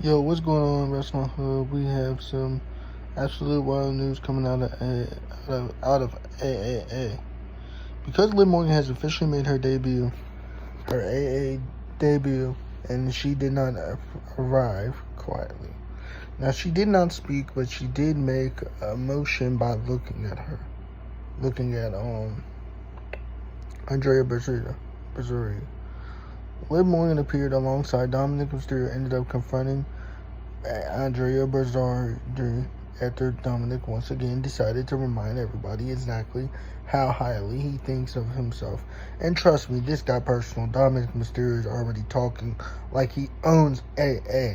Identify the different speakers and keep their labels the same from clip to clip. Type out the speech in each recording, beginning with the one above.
Speaker 1: Yo, what's going on, Wrestling Hub? We have some absolute wild news coming out of AAA. Because Liv Morgan has officially made her AA debut, and she did not arrive quietly. Now, she did not speak, but she did make a motion by looking at Andrea Bazarte. Liv Morgan appeared alongside Dominik Mysterio, ended up confronting Andrea Bazarte after Dominik once again decided to remind everybody exactly how highly he thinks of himself. And trust me, this got personal. Dominik Mysterio is already talking like he owns AA.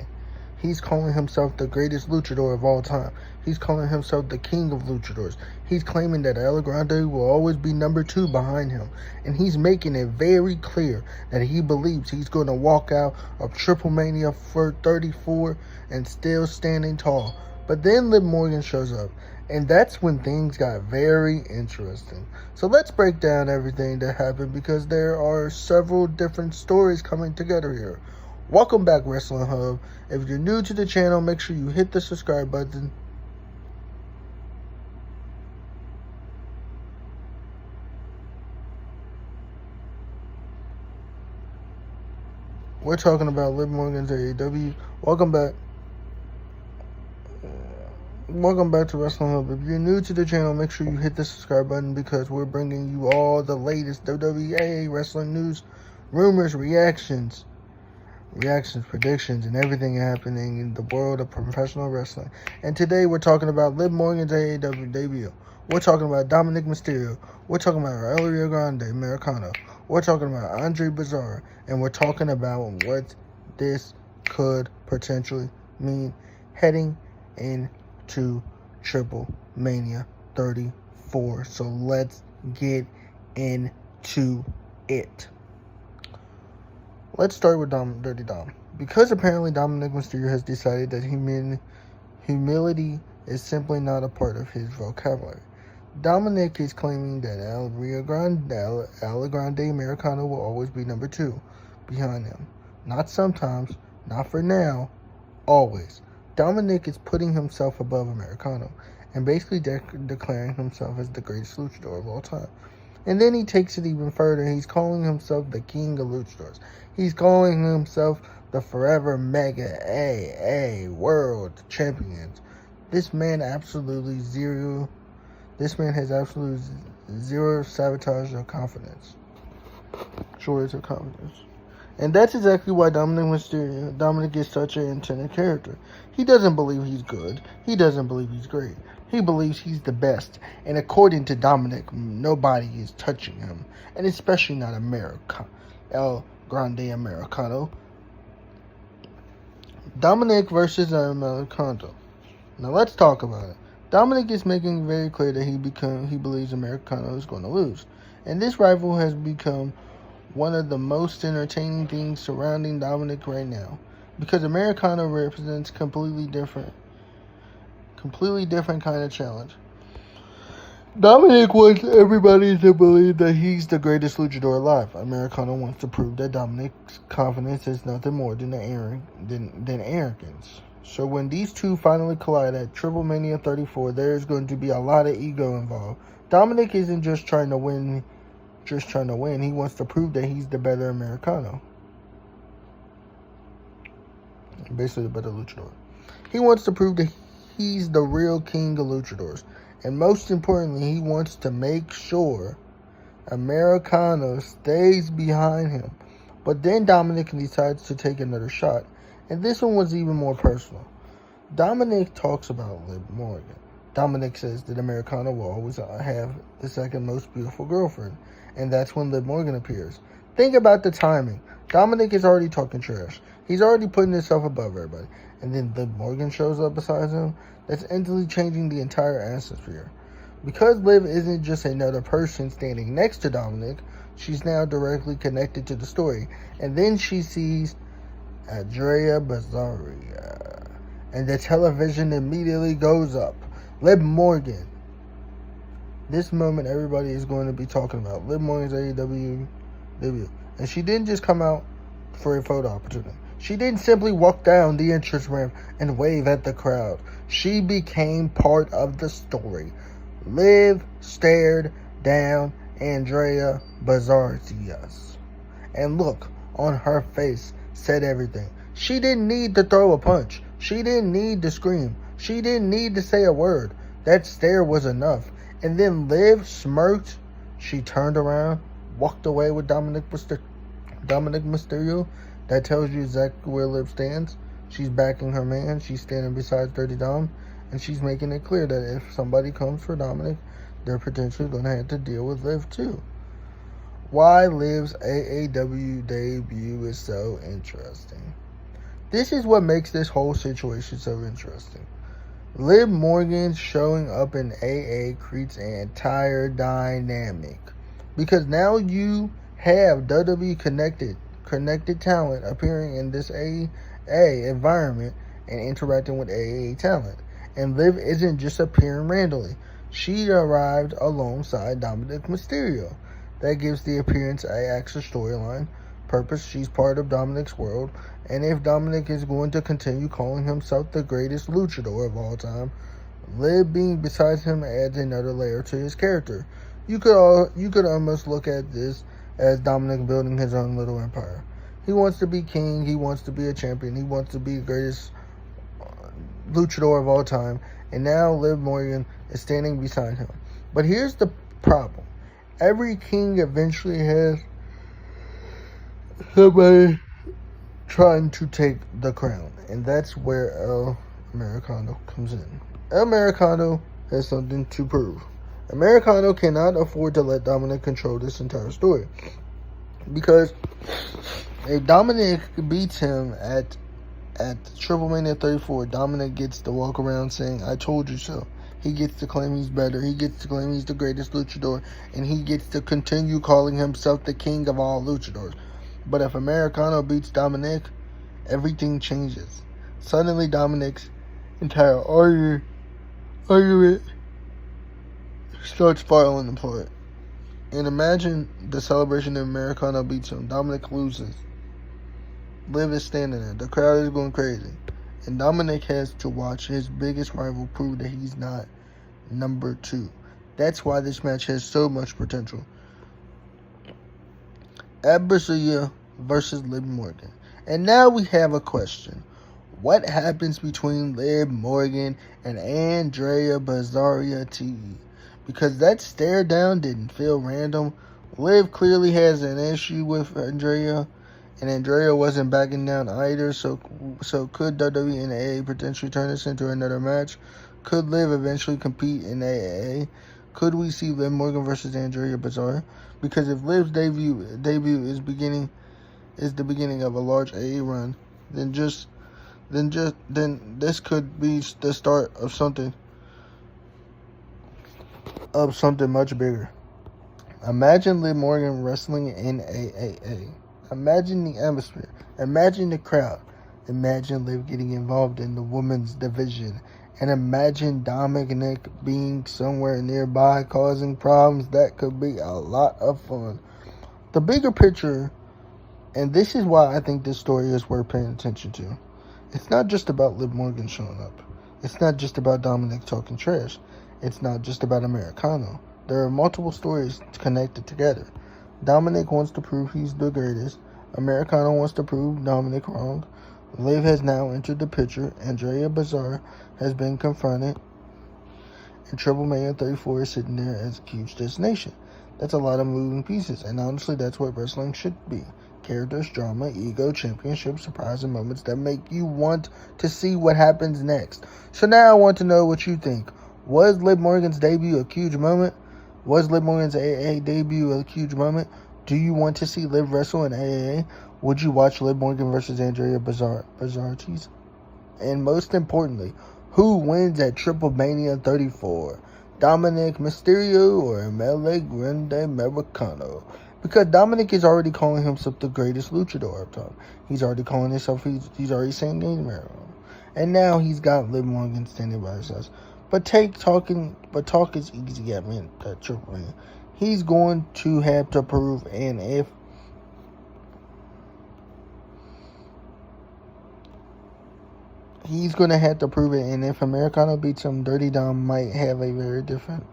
Speaker 1: He's calling himself the greatest luchador of all time. He's calling himself the king of luchadors. He's claiming that Aaa Grande will always be number 2 behind him. And he's making it very clear that he believes he's going to walk out of TripleMania for 34 and still standing tall. But then Liv Morgan shows up. And that's when things got very interesting. So let's break down everything that happened, because there are several different stories coming together here. Welcome back, Wrestling Hub. If you're new to the channel, make sure you hit the subscribe button. We're talking about Liv Morgan's AEW. Welcome back. Welcome back to Wrestling Hub. If you're new to the channel, make sure you hit the subscribe button, because we're bringing you all the latest WWE wrestling news, rumors, reactions, predictions, and everything happening in the world of professional wrestling. And today we're talking about Liv Morgan's AEW debut. We're talking about Dominik Mysterio. We're talking about Aaa Grande Americano. We're talking about Andrea Bazarte. And we're talking about what this could potentially mean heading into TripleMania 34. So let's get into it. Let's start with Dirty Dom. Because apparently Dominik Mysterio has decided that humility is simply not a part of his vocabulary. Dominik is claiming that Aaa Grande Americano will always be number 2 behind him. Not sometimes, not for now, always. Dominik is putting himself above Americano and basically declaring himself as the greatest luchador of all time. And then he takes it even further. He's calling himself the king of luchadors. He's calling himself the forever Mega AAA World Champion. This man has absolutely zero sabotage of confidence. Shortage of confidence. And that's exactly why Dominik is such an intended character. He doesn't believe he's good. He doesn't believe he's great. He believes he's the best. And according to Dominik, nobody is touching him. And especially not El Grande Americano. Dominik versus Americano. Now let's talk about it. Dominik is making very clear that he believes Americano is going to lose. And this rival has become one of the most entertaining things surrounding Dominik right now, because Americano represents completely different kind of challenge. Dominik wants everybody to believe that he's the greatest luchador alive. Americano wants to prove that Dominik's confidence is nothing more than arrogance. So when these two finally collide at TripleMania 34, there's going to be a lot of ego involved. Dominik isn't just trying to win. He wants to prove that he's the better Americano. Basically, the better luchador. He wants to prove that he's the real king of luchadors. And most importantly, he wants to make sure Americano stays behind him. But then Dominik decides to take another shot. And this one was even more personal. Dominik talks about Liv Morgan. Dominik says that Americano will always have the second most beautiful girlfriend. And that's when Liv Morgan appears. Think about the timing. Dominik is already talking trash. He's already putting himself above everybody. And then Liv Morgan shows up beside him. That's instantly changing the entire atmosphere. Because Liv isn't just another person standing next to Dominik, she's now directly connected to the story. And then she sees Andrea Bazarte. And the television immediately goes up. Liv Morgan. This moment everybody is going to be talking about. Liv Morgan's AEW debut. And she didn't just come out for a photo opportunity. She didn't simply walk down the entrance ramp and wave at the crowd. She became part of the story. Liv stared down Andrea Bazarte, and look on her face said everything. She didn't need to throw a punch. She didn't need to scream. She didn't need to say a word. That stare was enough. And then Liv smirked. She turned around, walked away with Dominik Mysterio. That tells you exactly where Liv stands. She's backing her man. She's standing beside Dirty Dom. And she's making it clear that if somebody comes for Dominik, they're potentially going to have to deal with Liv too. Why Liv's AAW debut is so interesting. This is what makes this whole situation so interesting. Liv Morgan showing up in AA creates an entire dynamic. Because now you have WWE connected talent appearing in this AA environment and interacting with AA talent. And Liv isn't just appearing randomly. She arrived alongside Dominik Mysterio. That gives the appearance an extra storyline purpose. She's part of Dominik's world. And if Dominik is going to continue calling himself the greatest luchador of all time, Liv being beside him adds another layer to his character. You could almost look at this as Dominik building his own little empire. He wants to be king. He wants to be a champion. He wants to be the greatest luchador of all time. And now Liv Morgan is standing beside him. But here's the problem. Every king eventually has somebody trying to take the crown. And that's where Aaa Americano comes in. Aaa Americano has something to prove. Americano cannot afford to let Dominik control this entire story. Because if Dominik beats him at TripleMania 34, Dominik gets to walk around saying, "I told you so." He gets to claim he's better. He gets to claim he's the greatest luchador. And he gets to continue calling himself the king of all luchadors. But if Americano beats Dominik, everything changes. Suddenly Dominik's entire argument starts falling apart. And imagine the celebration if Americano beats him. Dominik loses. Liv is standing there. The crowd is going crazy. And Dominik has to watch his biggest rival prove that he's not number 2. That's why this match has so much potential. Bazarte versus Liv Morgan. And now we have a question. What happens between Liv Morgan and Andrea Bazarte? Because that stare down didn't feel random. Liv clearly has an issue with Andrea. And Andrea wasn't backing down either, so could WWE and AA potentially turn this into another match? Could Liv eventually compete in AA? Could we see Liv Morgan versus Andrea Bazarte? Because if Liv's debut is the beginning of a large AA run, then this could be the start of something much bigger. Imagine Liv Morgan wrestling in AAA. Imagine the atmosphere. Imagine the crowd. Imagine Liv getting involved in the women's division. And imagine Dominik being somewhere nearby causing problems. That could be a lot of fun. The bigger picture, and this is why I think this story is worth paying attention to. It's not just about Liv Morgan showing up. It's not just about Dominik talking trash. It's not just about Americano. There are multiple stories connected together. Dominik wants to prove he's the greatest. Americano wants to prove Dominik wrong. Liv has now entered the picture. Andrea Bazarte has been confronted. And TripleMania 34 is sitting there as a huge destination. That's a lot of moving pieces. And honestly, that's what wrestling should be. Characters, drama, ego, championship, surprising moments that make you want to see what happens next. So now I want to know what you think. Was Liv Morgan's debut a huge moment? Was Liv Morgan's AA debut a huge moment? Do you want to see Liv wrestle in AA? Would you watch Liv Morgan versus Andrea Bazarte? And most importantly, who wins at TripleMania 34? Dominik Mysterio or MLA Grande Americano? Because Dominik is already calling himself the greatest luchador of time. He's already calling himself, he's already saying Americano. And now he's got Liv Morgan standing by his side. But talk is easy at TripleMania. He's going to have to prove, and if he's going to have to prove it. And if Americano beats him, Dirty Dom might have a very different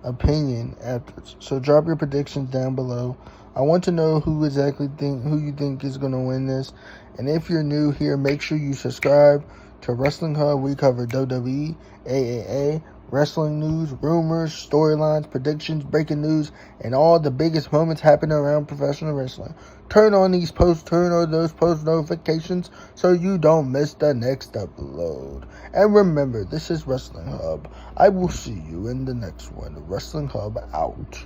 Speaker 1: opinion afterwards. So drop your predictions down below. I want to know who you think is going to win this. And if you're new here, make sure you subscribe to Wrestling Hub. We cover WWE, AAA, wrestling news, rumors, storylines, predictions, breaking news, and all the biggest moments happening around professional wrestling. Turn on those post notifications so you don't miss the next upload. And remember, this is Wrestling Hub. I will see you in the next one. Wrestling Hub out.